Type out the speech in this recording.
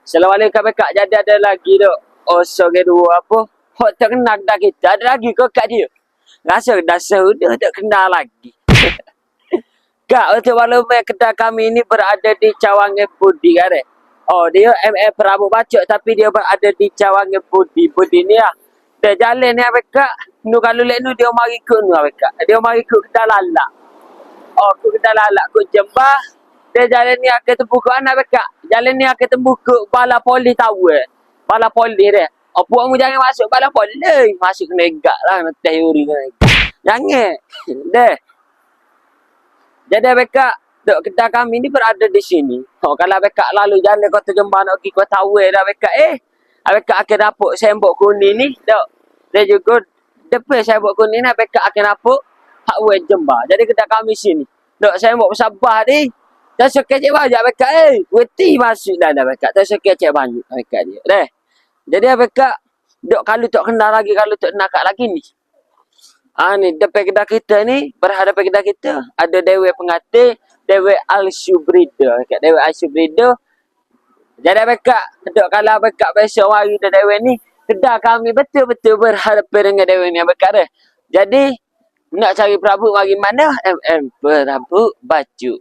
Assalamualaikum Kak. Jadi ada lagi tu. Osok kedua apa? Hok tak kenal dah kita. Ada lagi ke kat dia? Rasa dah sudah tak kenal lagi. Kak, untuk maklumat kedai kami ini berada di Cawangan Budi kan? Oh, dia MA Prabu Bacok tapi dia berada di Cawangan Budi. Budi ni lah. Dia jalan ni apa Kak? Nu kalau lek nu dia mari ke nu apa Kak? Dia mari ke kedai lalak. Oh, ke kedai lalak ke Jembah. Dia jalan ni akan tembus ke mana apa Kak? Jalan ni akan tembus ke Bala Poli Tower. Bala Poli dia. Oh, puak mu jangan masuk Bala Poli. Masuk negak lah. Nanti teori kan. Jangan. Deh. Jadi Bekak, dok kedai kami ni berada di sini. Oh, kalau Bekak lalu jalan Kota Jembah nak pergi Kota Awal dah Bekak. Bekak akan dapat sembok kuning ni. Dok. Dia juga depan sembok kuning ni Bekak akan dapat Hak Jembah. Jadi kedai kami sini. Dok sembok Sabah ni. Dah sekecik banyak Bekak Weti masuk dah Bekak. Dah sekecik banyak Bekak dia. Deh. Jadi Bekak, dok kalau tak kenal lagi, kalau tak nak lagi ni. Ni depan kedai kita ni, berhadapan kedai kita, ada Dewi Pengantin, Dewi Al-Syubrida. Dewi Al-Syubrida. Jadi Bekak, dok kalau Bekak besok hari dah Dewi ni, kedai kami betul-betul berhadapan dengan Dewi ni Bekak dah. Jadi, nak cari Prabu bagi mana? MM Prabu Bacok.